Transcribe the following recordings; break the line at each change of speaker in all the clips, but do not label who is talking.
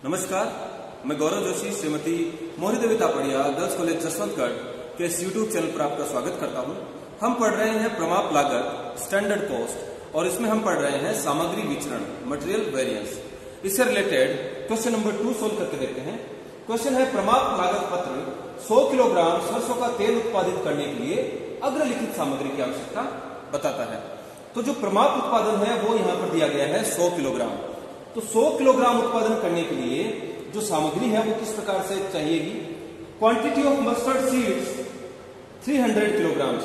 नमस्कार, मैं गौरव जोशी श्रीमती मोहरी देवी तापड़िया गर्ल्स कॉलेज जसवंतगढ़ के इस यूट्यूब चैनल पर आपका स्वागत करता हूं। हम पढ़ रहे हैं प्रमाप लागत स्टैंडर्ड कॉस्ट और इसमें हम पढ़ रहे हैं सामग्री विचरण मटेरियल वेरिएंस। इससे रिलेटेड क्वेश्चन नंबर 2 सोल्व करके देखते हैं। क्वेश्चन है प्रमाप लागत पत्र 100 किलोग्राम सरसों का तेल उत्पादित करने के लिए अग्रलिखित सामग्री की आवश्यकता बताता है। तो जो प्रमाप उत्पादन है वो यहाँ पर दिया गया है 100 किलोग्राम। तो 100 किलोग्राम उत्पादन करने के लिए जो सामग्री है वो किस प्रकार से चाहिएगी। Quantity of mustard seeds 300 kilogram,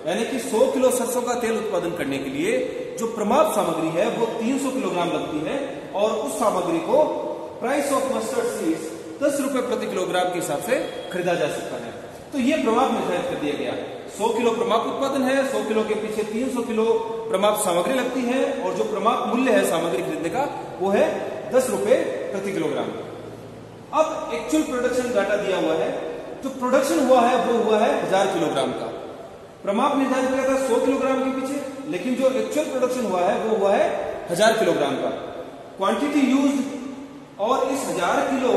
यानी कि 100 किलो सरसों का तेल उत्पादन करने के लिए जो प्रमाप सामग्री है वो 300 किलोग्राम लगती है और उस सामग्री को प्राइस ऑफ मस्टर्ड सीड्स 10 रुपए प्रति किलोग्राम के हिसाब से खरीदा जा सकता है। तो ये प्रमाप निर्धारित कर दिया गया। 100 किलो प्रमाप उत्पादन है, 100 किलो के पीछे 300 किलो प्रमाप सामग्री लगती है और जो प्रमाप मूल्य है सामग्री खरीदने का वो है 10 रुपए प्रति किलोग्राम। अब एक्चुअल प्रोडक्शन डाटा दिया हुआ है। जो प्रोडक्शन हुआ है वो हुआ है 1000 किलोग्राम का। प्रमाप निर्धारित किया था 100 किलोग्राम के पीछे, लेकिन जो एक्चुअल प्रोडक्शन हुआ है वो हुआ है 1000 किलोग्राम का। क्वांटिटी यूज्ड और इस 1000 किलो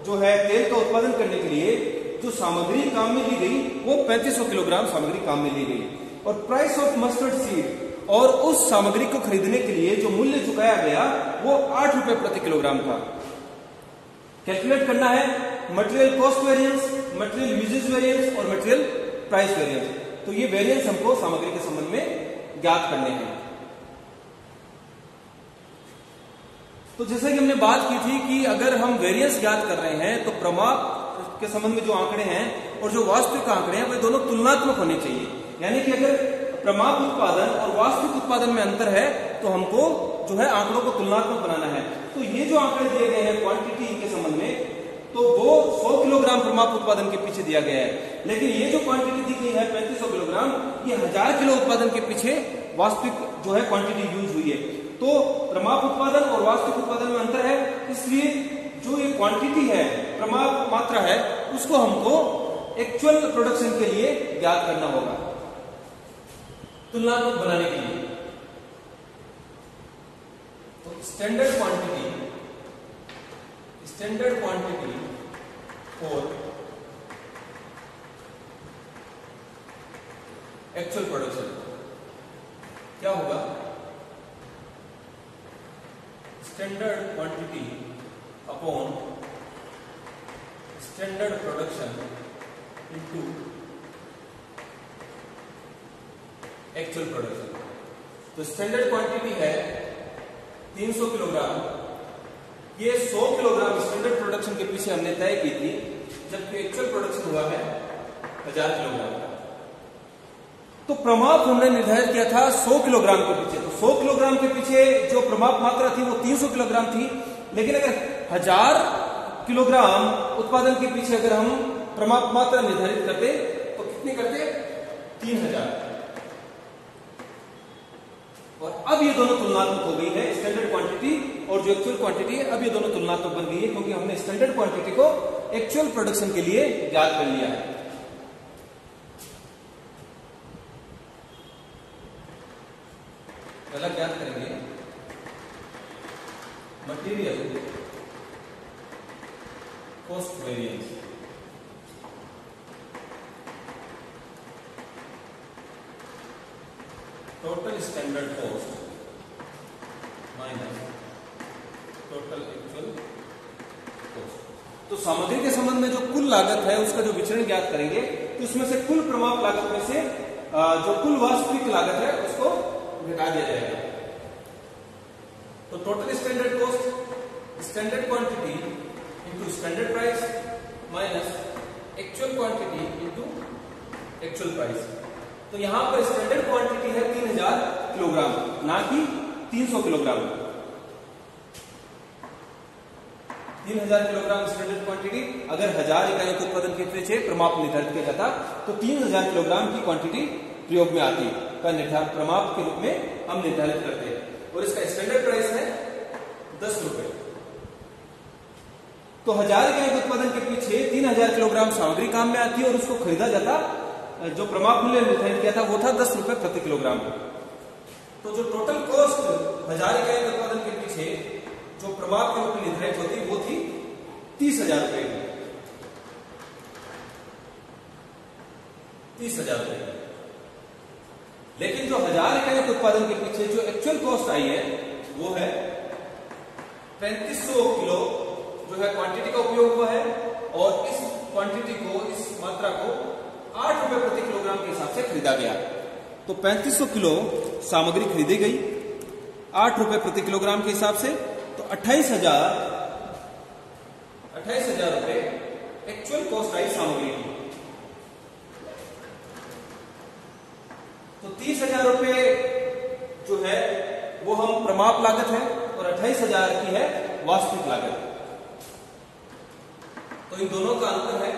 जो है तेल का उत्पादन करने के लिए जो सामग्री काम में ली गई वो 3500 किलोग्राम सामग्री काम में ली गई। और प्राइस ऑफ मस्टर्ड सीड और उस सामग्री को खरीदने के लिए जो मूल्य चुकाया गया वो 8 रुपए प्रति किलोग्राम था। कैलकुलेट करना है material cost variance, material usage variance और मटेरियल प्राइस वेरिएंस। तो ये वेरिएंस हमको सामग्री के संबंध में ज्ञात करने हैं। तो जैसे कि हमने बात की थी कि अगर हम वेरिएंस ज्ञात कर रहे हैं तो प्रमाप के संबंध में जो आंकड़े हैं और जो वास्तविक आंकड़े हैं वे दोनों तुलनात्मक होने चाहिए। यानी कि अगर प्रमाप उत्पादन और वास्तविक उत्पादन में अंतर है तो हमको जो है आंकड़ों को तुलनात्मक बनाना है। तो ये जो आंकड़े दिए गए हैं क्वांटिटी के संबंध में तो वो 100 किलोग्राम प्रमाप उत्पादन के पीछे दिया गया है, लेकिन ये जो क्वांटिटी दी गई है 3500 किलोग्राम ये 1000 किलो उत्पादन के पीछे वास्तविक जो है क्वांटिटी यूज हुई है। तो प्रमाप उत्पादन और वास्तविक उत्पादन में अंतर है, इसलिए जो ये क्वांटिटी है प्रमाप मात्रा है उसको हमको एक्चुअल प्रोडक्शन के लिए ज्ञात करना होगा तुलनात्मक बनाने के लिए। तो standard quantity for actual production क्या होगा। Standard quantity upon standard production into actual production. तो स्टैंडर्ड क्वांटिटी है 300 किलोग्राम, ये 100 किलोग्राम स्टैंडर्ड प्रोडक्शन के पीछे हमने तय की थी, जबकि एक्चुअल प्रोडक्शन हुआ है 1000 किलोग्राम का। तो प्रमाप हमने निर्धारित किया था 100 किलोग्राम के पीछे। तो 100 किलोग्राम के पीछे जो प्रमाप मात्रा थी वो 300 किलोग्राम थी, लेकिन अगर 1000 किलोग्राम उत्पादन के पीछे अगर हम प्रमाप मात्रा निर्धारित करते तो कितनी करते 3000। और अब ये दोनों तुलनात्मक हो गई है, स्टैंडर्ड क्वांटिटी और जो एक्चुअल क्वांटिटी है अब ये दोनों तुलनात्मक बन गई है, क्योंकि हमने स्टैंडर्ड क्वांटिटी को एक्चुअल प्रोडक्शन के लिए ज्ञात कर लिया है। पहला ज्ञात करेंगे material cost variance. Total standard cost minus total actual cost. तो सामग्री के संबंध में जो कुल लागत है उसका जो विचरण ज्ञात करेंगे तो उसमें से कुल प्रमाप लागत में से जो कुल वास्तविक लागत है उसको घटा दिया जाएगा। तो total standard cost standard quantity into standard price minus actual quantity into actual price. तो यहां पर स्टैंडर्ड क्वांटिटी है 3000 किलोग्राम, ना कि 300 किलोग्राम। 3000 kilogram standard quantity. अगर 1000 इकाइयों के उत्पादन के पीछे प्रमाप निर्धारित किया जाता तो 3000 किलोग्राम की क्वांटिटी प्रयोग में आती का निर्धारण प्रमाप के रूप में हम निर्धारित करते हैं। और इसका स्टैंडर्ड प्राइस है 10 रुपए। तो 1000 इकाइयों के उत्पादन के पीछे 3000 किलोग्राम सामग्री काम में आती है और उसको खरीदा जाता, जो प्रमाप मूल्य निर्धारित किया था वो था 10 रुपए प्रति किलोग्राम। तो जो टोटल कॉस्ट 1000 इकाइयों के उत्पादन के पीछे जो प्रमाप के रूप में निर्धारित होती वो थी 30,000 रुपए की, 30,000 रुपए। लेकिन जो 1000 इकाई के उत्पादन के पीछे जो एक्चुअल कॉस्ट आई है वो है 3500 किलो जो है क्वांटिटी का उपयोग हुआ है, और इस क्वांटिटी को, इस मात्रा को 8 रुपए प्रति किलोग्राम के हिसाब से खरीदा गया। तो 3500 किलो सामग्री खरीदी गई 8 रुपए प्रति किलोग्राम के हिसाब से, तो 28,000 रुपए एक्चुअल कॉस्ट आई सामग्री की। तो 30,000 रुपए जो है वो हम प्रमाप लागत है, और 28,000 की है वास्तविक लागत। तो इन दोनों का अंतर है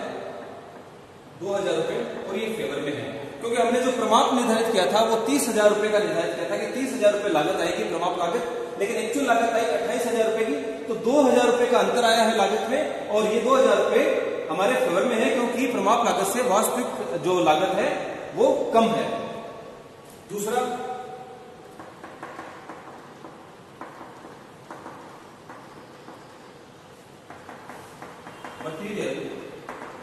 2,000 रुपए, और ये फेवर में है, क्योंकि हमने जो प्रमाप निर्धारित किया था वो 30,000 रुपए का निर्धारित किया था कि 30,000 रुपए लागत आएगी प्रमाप लागत, लेकिन एक्चुअल लागत आई 28,000 रुपए की। तो 2,000 रुपए का अंतर आया है लागत में, और ये 2,000 रुपए हमारे फेवर में है, क्योंकि प्रमाप लागत से वास्तविक जो लागत है वो कम है। दूसरा, मटेरियल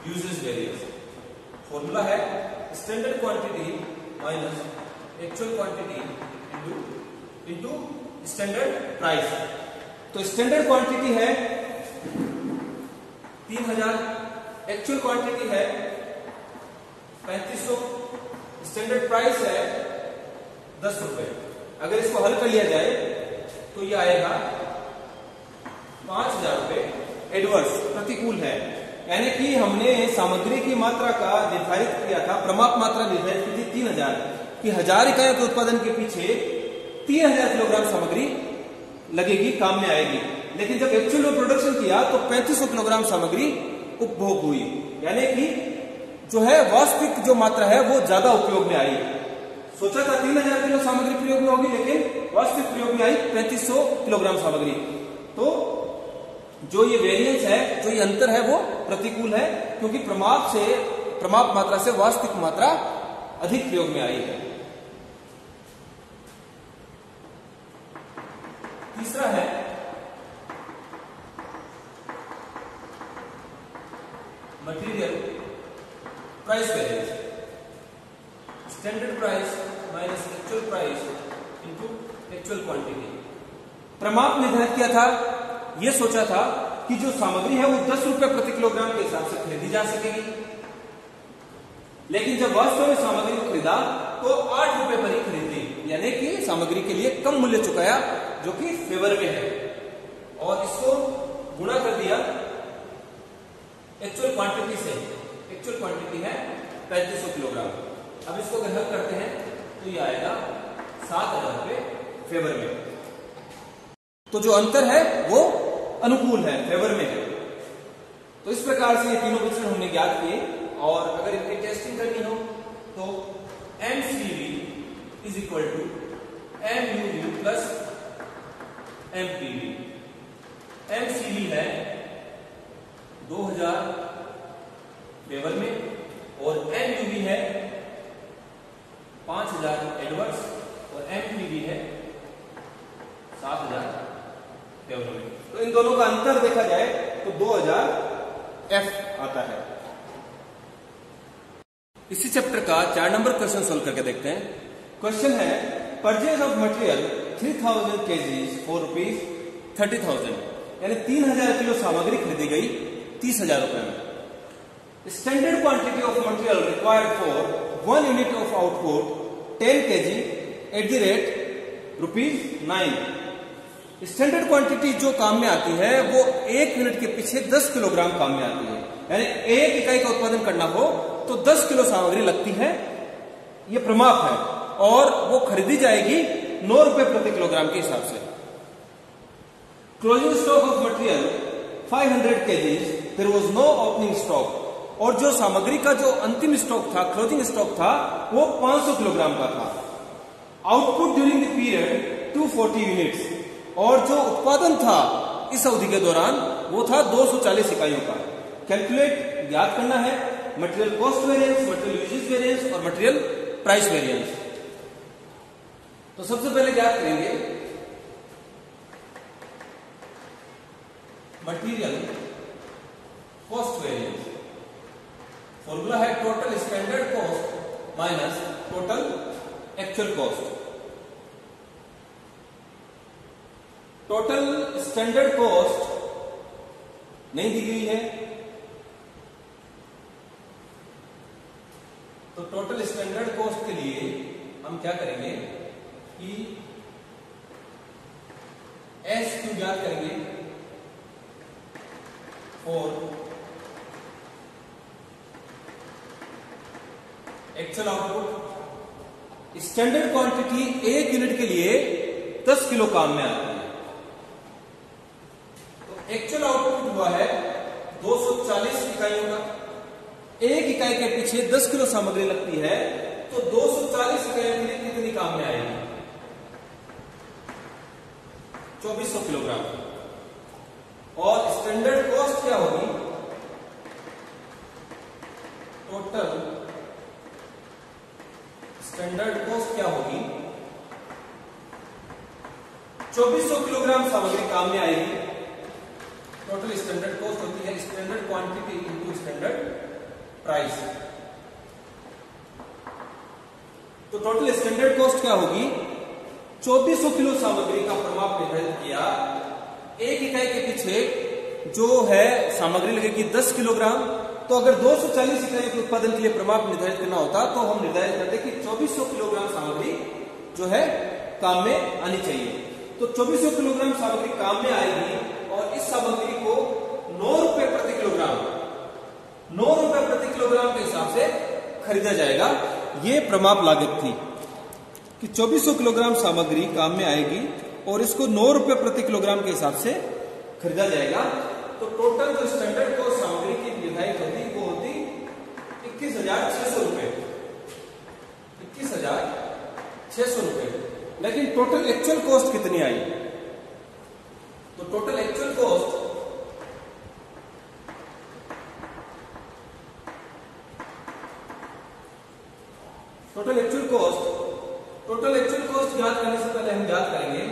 यूजेज वेरिएंस। फॉर्मूला है standard quantity minus actual quantity into standard price. तो स्टैंडर्ड क्वांटिटी है 3,000, एक्चुअल क्वांटिटी है 3500, स्टैंडर्ड प्राइस है 10 रुपए। अगर इसको हल कर लिया जाए तो ये आएगा 5,000 रुपए। एडवर्स, प्रतिकूल है, यानी कि हमने सामग्री की मात्रा का निर्धारित किया था, प्रमाप मात्रा निर्धारित की थी 3,000 कि 1000 इकाइयों के उत्पादन के पीछे 3,000 किलोग्राम सामग्री लगेगी, काम में आएगी। लेकिन जब एक्चुअल में प्रोडक्शन किया तो 3500 किलोग्राम सामग्री उपभोग हुई, यानी कि जो है वास्तविक जो मात्रा है वो ज्यादा उपयोग में आई। सोचा था 3,000 किलो सामग्री प्रयोग में होगी, लेकिन वास्तविक प्रयोग में आई 3500 किलोग्राम सामग्री। तो जो ये वेरिएंस है, जो ये अंतर है वो प्रतिकूल है, क्योंकि प्रमाप मात्रा से वास्तविक मात्रा अधिक प्रयोग में आई है। तीसरा है material price variance. Standard price minus actual price into actual quantity. प्रमाप निर्धारित किया था, ये सोचा था कि जो सामग्री है वो 10 रुपए प्रति किलोग्राम के हिसाब से खरीदी जा सकेगी, लेकिन जब वास्तव में सामग्री को खरीदा तो 8 रुपए पर ही खरीदी, यानी कि सामग्री के लिए कम मूल्य चुकाया, जो कि फेवर में है, और इसको गुणा कर दिया एक्चुअल क्वांटिटी से। एक्चुअल क्वांटिटी है 3500 किलोग्राम। अब इसको अगर हल करते हैं तो ये आएगा 7,000 रुपए फेवर में। तो जो अंतर है वो अनुकूल है, फेवर में है। तो इस प्रकार से ये तीनों विचरण हमने ज्ञात किए, और अगर इनकी टेस्टिंग करनी हो तो MCV is equal to MUV plus MPV। MCV है 2000 फेवर में, और MUV है 5000 एडवर्स, और MPV है 7,000 फेवर में। तो इन दोनों का अंतर देखा जाए तो 2000 F आता है। इसी चैप्टर का 4 नंबर क्वेश्चन सोल्व करके देखते हैं। क्वेश्चन है purchase of material 3000 kg for ₹30,000, यानी 3,000 किलो सामग्री खरीदी गई 30,000 रुपए में। Standard quantity of material required for 1 unit of output 10 kg at the rate ₹9। Standard quantity जो काम में आती है वो 1 यूनिट के पीछे 10 किलोग्राम काम में आती है, यानी 1 इकाई का उत्पादन करना हो तो 10 किलो सामग्री लगती है, ये प्रमाप है, और वो खरीदी जाएगी 9 रुपए प्रति किलोग्राम के हिसाब से। Closing stock of material 500 kg, there was no opening stock, और जो सामग्री का जो अंतिम स्टॉक था, क्लोजिंग स्टॉक था, वो 500 किलोग्राम का था। Output during the period 240 units, और जो उत्पादन था इस अवधि के दौरान वो था 240 इकाइयों का। कैलकुलेट, ज्ञात करना है material cost variance, material usage variance और मटेरियल प्राइस वेरिएंस। तो सबसे पहले ज्ञात करेंगे मटेरियल कॉस्ट वेरिएंस। फॉर्मूला है total standard cost minus total actual cost. Total standard cost नहीं दी गई है, तो टोटल स्टैंडर्ड कॉस्ट के लिए हम क्या करेंगे कि एस क्यू ज्ञात करेंगे और actual output. Standard quantity 1 unit के लिए 10 किलो काम में आती है, तो एक्चुअल आउटपुट हुआ है 240 इकाइयों का। 1 इकाई के पीछे 10 किलो सामग्री लगती है, तो 240 इकाइयों के लिए कितनी काम में आएगी? 2400 किलोग्राम। और स्टैंडर्ड कॉस्ट क्या होगी? टोटल स्टैंडर्ड कॉस्ट क्या होगी? 2400 किलोग्राम सामग्री काम में आएगी। टोटल स्टैंडर्ड कॉस्ट होती है standard quantity into standard price. तो टोटल स्टैंडर्ड कॉस्ट क्या होगी? 2400 किलो सामग्री का प्रमाप निर्धारित किया। 1 इकाई के पीछे जो है सामग्री लगेगी 10 किलोग्राम। तो अगर 240 इकाई के उत्पादन के लिए प्रमाप निर्धारित करना होता तो हम निर्धारित करते कि 2400 किलोग्राम सामग्री जो है काम में आनी चाहिए। तो 2400 किलोग्राम सामग्री काम में आएगी और इस सामग्री को 9 रुपए प्रति किलोग्राम 9 रुपए प्रति किलोग्राम के हिसाब से खरीदा जाएगा। ये प्रमाप लागत थी कि 2400 किलोग्राम सामग्री काम में आएगी और इसको 9 रुपए प्रति किलोग्राम के हिसाब से खरीदा जाएगा। तो टोटल जो स्टैंडर्ड कॉस्ट सामग्री की निर्धारित होती वो होती 21,600 रुपए। 21,600 रुपए। लेकिन टोटल एक्चुअल कॉस्ट कितनी आई? तो टोटल एक्चुअल कॉस्ट ज्ञात करने से पहले हम ज्ञात करेंगे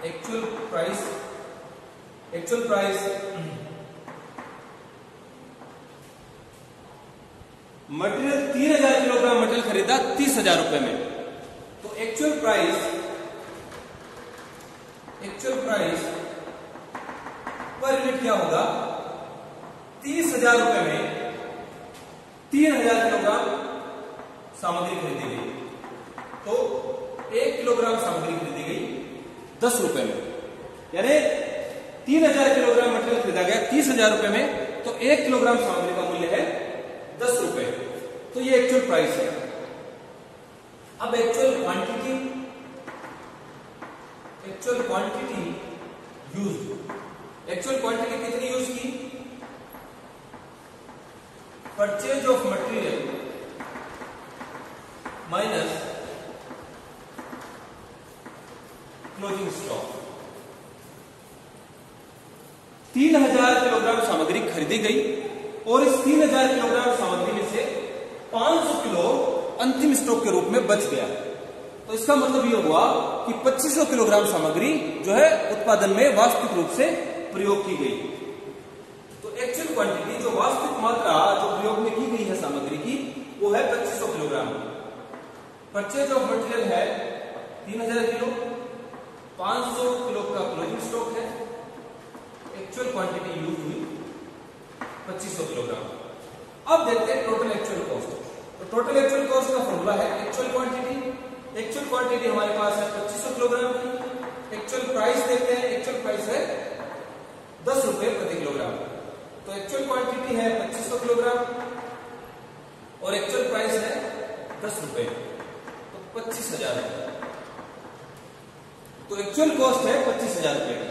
actual price material 3000 kilogram material खरीदा 30,000 रुपए में। तो एक्चुअल प्राइस पर यूनिट क्या होगा? 30,000 रुपए में 3000 किलोग्राम सामग्री खरीदी गई। तो 1 किलोग्राम सामग्री खरीदी गई 10 रुपए में, यानी 3000 किलोग्राम मटेरियल खरीदा गया 30,000 रुपए में, तो 1 किलोग्राम सामग्री का मूल्य है 10 रुपए। तो ये एक्चुअल प्राइस है। अब actual quantity used. Actual quantity कितनी यूज की? Purchase of material minus closing stock. 3000 kilogram सामग्री खरीदी गई और इस 3000 किलोग्राम सामग्री में से 500 किलो अंतिम स्टॉक के रूप में बच गया। तो इसका मतलब यह हुआ कि 2500 किलोग्राम सामग्री जो है उत्पादन में वास्तविक रूप से प्रयोग की गई। तो एक्चुअल क्वांटिटी जो वास्तविक मात्रा जो प्रयोग में की गई है सामग्री की वो है 2500 किलोग्राम। परचेज ऑफ मटेरियल है 3000 किलो, 500 किलो का क्लोजिंग स्टॉक है। एक्चुअल क्वांटिटी यूज हुई 2500 किलोग्राम। अब देखते हैं टोटल एक्चुअल कॉस्ट। तो टोटल एक्चुअल कॉस्ट का फॉर्मूला है एक्चुअल क्वांटिटी हमारे पास है 2500 किलोग्राम की। एक्चुअल प्राइस देखते हैं, एक्चुअल प्राइस है 10 रुपए प्रति किलोग्राम। तो एक्चुअल क्वांटिटी है 2500 किलोग्राम और एक्चुअल प्राइस है 10 रुपए, तो 25,000 रुपए। तो एक्चुअल कॉस्ट है 25,000 रुपए की।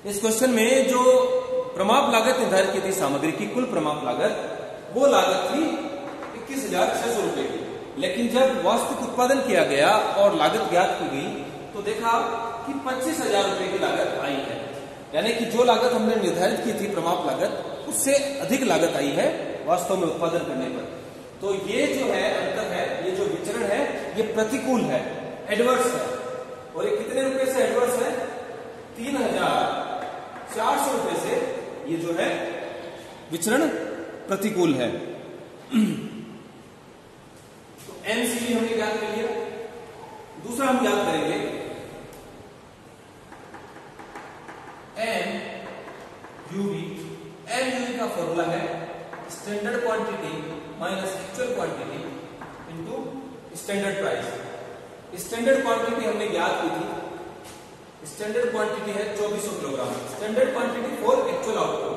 इस क्वेश्चन में जो प्रमाप लागत निर्धारित की थी सामग्री की, कुल प्रमाप लागत वो लागत थी 21,600 रुपए की। लेकिन जब वास्तविक उत्पादन किया गया और लागत ज्ञात की गई तो देखा कि 25,000 रुपए की लागत आई है, यानी कि जो लागत हमने निर्धारित की थी प्रमाप लागत उससे अधिक लागत आई है वास्तव में उत्पादन करने पर। तो ये जो है अंतर है, ये जो विचरण है ये प्रतिकूल है, एडवर्स है। और ये कितने रुपए से एडवर्स है? 3,400 रुपए से ये जो है विचरण प्रतिकूल है। तो एमसीवी हमने ज्ञात कर लिया। दूसरा हम ज्ञात करेंगे एमयूवी। एमयूवी का फॉर्मूला है standard quantity minus actual quantity into standard price. Standard quantity हमने ज्ञात की थी, स्टैंडर्ड क्वांटिटी है 2400 kilogram. Standard quantity for actual output.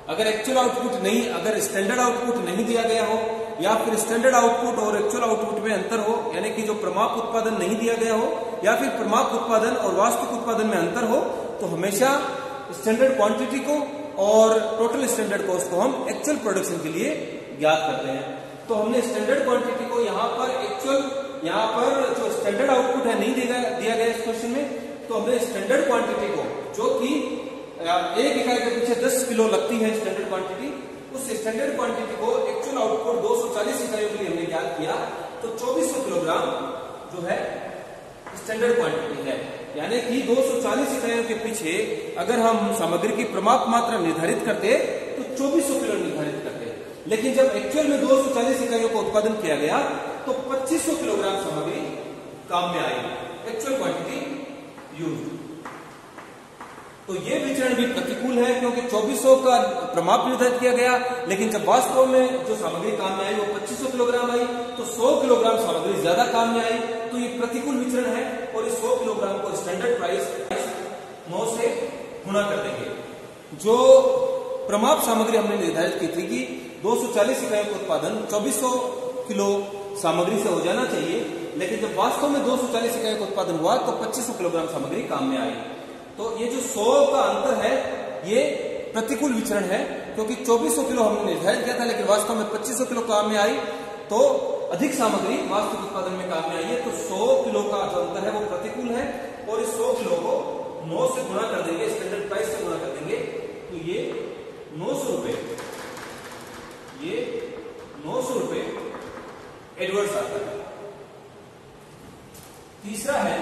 अगर एक्चुअल आउटपुट नहीं, अगर स्टैंडर्ड आउटपुट नहीं दिया गया हो या फिर स्टैंडर्ड आउटपुट और एक्चुअल आउटपुट में अंतर हो, यानी कि जो प्रमाप उत्पादन नहीं दिया गया हो या फिर प्रमाप उत्पादन और वास्तविक उत्पादन में अंतर हो, तो हमेशा स्टैंडर्ड क्वांटिटी को और टोटल स्टैंडर्ड कॉस्ट को हम एक्चुअल प्रोडक्शन के लिए ज्ञात करते हैं। तो हमने स्टैंडर्ड क्वांटिटी को यहाँ पर एक्चुअल, यहाँ पर जो स्टैंडर्ड आउटपुट है नहीं दिया गया इस क्वेश्चन में, तो हमने स्टैंडर्ड क्वांटिटी को, जो कि एक इकाई के पीछे 10 किलो लगती है स्टैंडर्ड क्वांटिटी, उस स्टैंडर्ड क्वांटिटी को एक्चुअल आउटपुट 240 इकाइयों के लिए हमने ज्ञात किया। तो 2400 किलोग्राम जो है स्टैंडर्ड क्वांटिटी है। यानी कि 240 इकाइयों के पीछे अगर हम सामग्री की प्रमाप मात्रा निर्धारित करते तो 2400 किलो निर्धारित करते, लेकिन जब एक्चुअल में 240 इकाइयों का उत्पादन किया गया तो 2500 किलोग्राम सामग्री काम में आई, एक्चुअल क्वांटिटी यूज। तो ये विचरण भी प्रतिकूल है, क्योंकि 2400 का प्रमाप निर्धारित किया गया, लेकिन जब वास्तव में जो सामग्री काम में आई वो 2500 किलोग्राम आई, तो 100 किलोग्राम सामग्री ज्यादा काम में आई। तो ये प्रतिकूल विचरण है और इस 100 किलोग्राम को स्टैंडर्ड प्राइस 9 से गुणा कर देंगे। जो प्रमाप सामग्री हमने निर्धारित की थी कि 240 इकाइयों का उत्पादन 2400 किलो सामग्री से हो जाना चाहिए, लेकिन जब वास्तव में 240 इकाइयों का उत्पादन हुआ तो 2500 किलोग्राम सामग्री काम में आई। तो ये जो 100 का अंतर है ये प्रतिकूल विचरण है, क्योंकि 2400 किलो हमने निर्धारित किया था लेकिन वास्तव में 2500 किलो काम में आई, तो अधिक सामग्री वास्तविक उत्पादन में काम में आई है। तो 100 किलो का जो अंतर है वो प्रतिकूल है और इस 100 किलो को 9 से गुणा कर देंगे, स्टैंडर्ड प्राइस से गुणा कर देंगे, तो ये 900 रुपए, ये 900 रुपए एडवर्स आता है। तीसरा है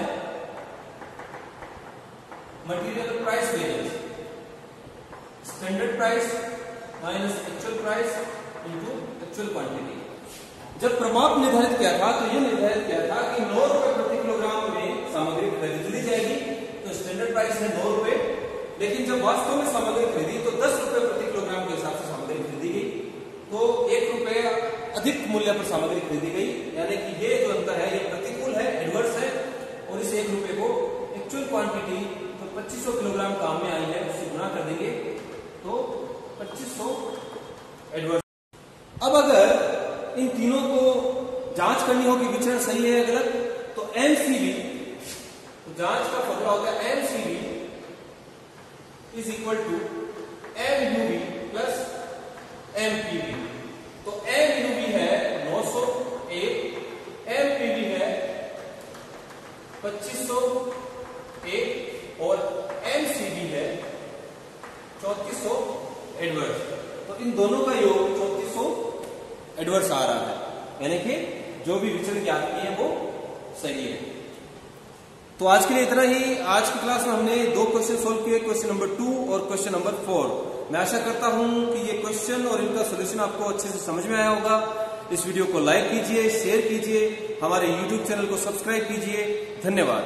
material price variance. Standard price minus actual price into actual quantity. जब प्रमाप निर्धारित किया था तो यह निर्धारित किया था कि 9 रुपए प्रति किलोग्राम में सामग्री खरीद ली जाएगी, तो स्टैंडर्ड प्राइस है 9 रुपए, लेकिन जब वास्तव में सामग्री खरीदी तो 10 रुपए प्रति किलोग्राम के हिसाब से सामग्री खरीदी गई, तो 1 रुपए अधिक मूल्य पर सामग्री खरीदी गई। यानी कि ये जो अंतर है ये प्रतिकूल है, एडवर्स है, और इस 1 रुपए को एक्चुअल क्वांटिटी जो 2500 किलोग्राम काम में आई है उससे गुणा कर देंगे, तो 2500 एडवर्स। अब अगर इन तीनों को जांच करनी हो कि विचरण सही है या गलत, तो एमसीवी, तो जांच का फॉर्मूला होता है MCV is equal to MUV plus MPV. तो एमयूवी है 901, एमपीवी है 2501 और एमसीवी है 3400 एडवर्स। तो इन दोनों का योग 3400 एडवर्स आ रहा है, यानी कि जो भी विचरण ज्ञात किए हैं वो सही है। तो आज के लिए इतना ही। आज की क्लास में हमने 2 क्वेश्चन सोल्व किए, क्वेश्चन नंबर 2 और क्वेश्चन नंबर 4। मैं आशा करता हूं कि ये क्वेश्चन और इनका सोल्यूशन आपको अच्छे से समझ में आया होगा। इस वीडियो को लाइक कीजिए, शेयर कीजिए, हमारे YouTube चैनल को सब्सक्राइब कीजिए। धन्यवाद।